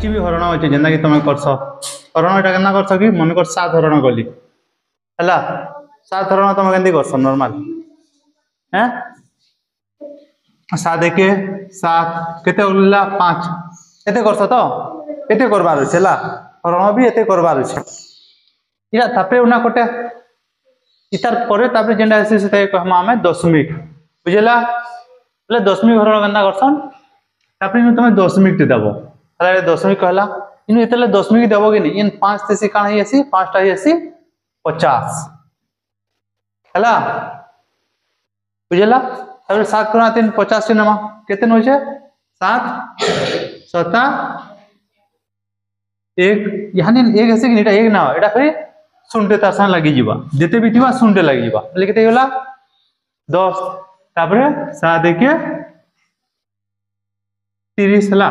କିଛି ବି ହରଣ ଅଛି ଯେନ୍ତା କି ତମେ କରଛ ହରଣ এটা কেনা করছ কি মনে কর 7 হରଣ গলি ହେଲା 7 হରଣ ତମେ କେନ୍ତି করছ নরমাল हैं 7 1 7 কেতে উল্লা 5 এতে করছ তো এতে করবার আছে ହେଲା হରଣ भी এতে করবার আছে ইয়া তাপরে উনা কোটে ইতার পরে তাপরে যেটা আছে সেটা কহমা আমি দশমিক বুঝলা বলে দশমিক হରଣ কেনা করছন তাপরে তুমি দশমিক তে দেবো তাহলে দশমিক कहला इनु एतले दशमिक देबो कि नहीं इन 5 तेसी काण ही आसी 5 टा ही आसी 50 हला बुझला तब 7 गुणा 3 50 नमा केते न होचे 7 7 1 यानी 1 आसी कि एटा 1 ना एटा फिर शून्य तार संग लागि जीवा जेते भी थिबा शून्य लागि जीवा ले केते होला 10 तापरे 7 1 30 हला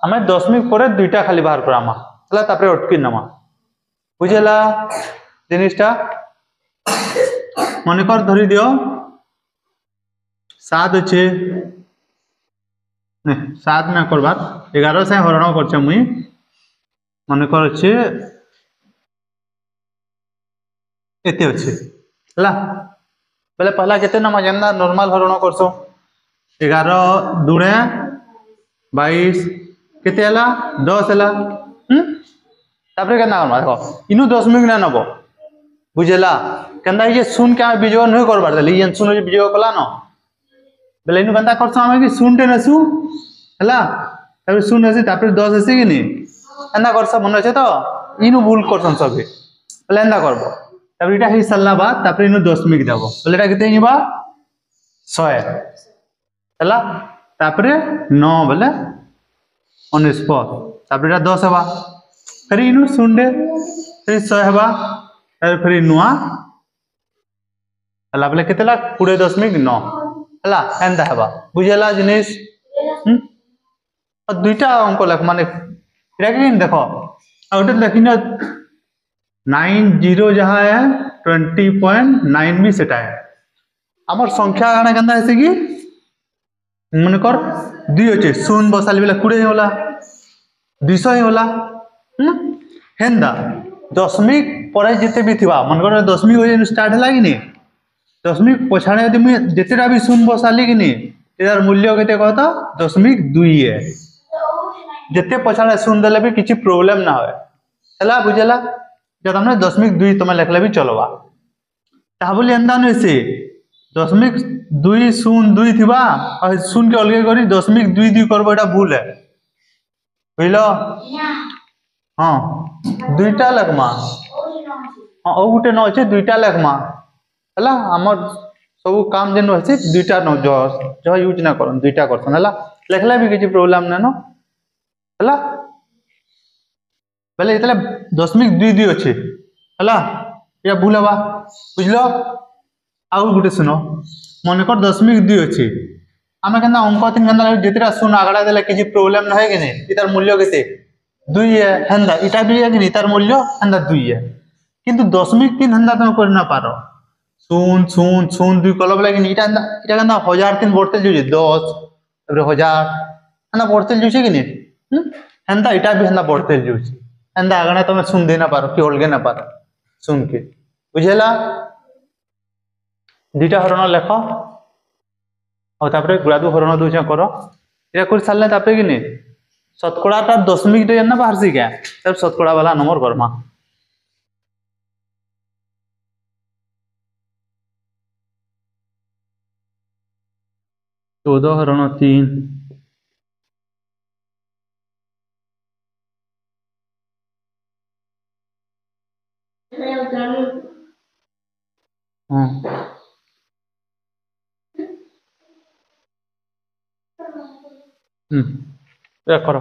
हमें दशमिक पर दुईटा खाली बाहर करामा हला तापरे अटकी नमा बुझला जिनिसटा मन कर धरी दियो 7 अच्छे ने 7 में करबार 11 से हरण करछे मुई मन कर अच्छे एते अच्छे हला पहले पहला केते नमा जेना नॉर्मल हरण करछो 11 दुणे 22 केते हला 10 हला तापरे केना करबा देखो इनु दशमिक ना नबो बुझला केंदा जे शून्य के बीजो न करबार दली इन शून्य बीजो कला न बेले इनु केंदा करछ हम कि शून्य नसु हला तापरे शून्य अछि तापरे 10 अछि कि नि एंदा करछ मन अछि तो इनु भूल करछन सबे बेले एंदा करबो तापरे इटा हि सल्ला बाद तापरे इनु दशमिक देबो बेले एटा केते हिबा 100 हला तापरे 9 बेले 19 तापर 10 हवा फिर इनु शून्य फिर 100 हवा फिर नुआ हला बोले केतेला 20.9 हला एंदा हवा बुझला जिनिस दुईटा अंक लख माने एटा के देखो आउट देखिन 90 जहां है 20.9 भी सेटा है हमर संख्या गाना केंदा है कि मन कर 2 अच्छे शून्य बसाली बेला 20 होला 200 होला हेंदा दशमिक पर जिते भी थिबा मन कर दशमिक होय स्टार्ट हला कि नहीं दशमिक पछाणे यदि मैं जेतेटा भी शून्य बसाली कि नहीं एदार मूल्य केते कहता 0.2 है जेते पछाणे शून्य देले भी किछि प्रॉब्लम ना होय हला बुझला जब हमने 0.2 तमे लिखले भी चलबा ता बोली एंदा नै से 0.202 थिबा और शून्य के अलगे करी 0.22 करबो एटा भूल है बुझलो हां दुईटा लगमा हां ओ गुटे न अछि दुईटा लगमा हला हमर सब काम जेन अछि दुईटा न जो यूज ना करन दुईटा करसन हला लिखला भी किछि प्रॉब्लम ना न हला पहले इतला 0.22 अछि हला या भूलबा बुझलो आउ गुटे सुनो मन कर 0.2 अछि आमे केना अंक तीन केना जेतेरा सुन आगडा देले किछि प्रॉब्लम न है कि नहीं इतार मूल्य केते 2 है हंदा इटा भी है कि नहीं इतार मूल्य हंदा 2 है किंतु 0.3 हंदा तुम कर ना पारो 0.002 कलो बोले कि इटा केना 1000 3 बढ़ते जुजे 10 तबरे 1000 हंदा बढ़ते जुजे कि नहीं हंदा इटा भी हंदा बढ़ते जुजे हंदा आगना तुम सुन देना पारो कि होलगे ना पारो सुन के बुझेला दुईटा हरण लेख और तापरे गुड़ादू हरण दूचा करो इरा कर सारले तापरे कि नहीं शतकड़ाटा दशमिक दे ना बाहर से क्या तब शतकड़ा वाला नंबर करमा 14 हरण 3 हां या करो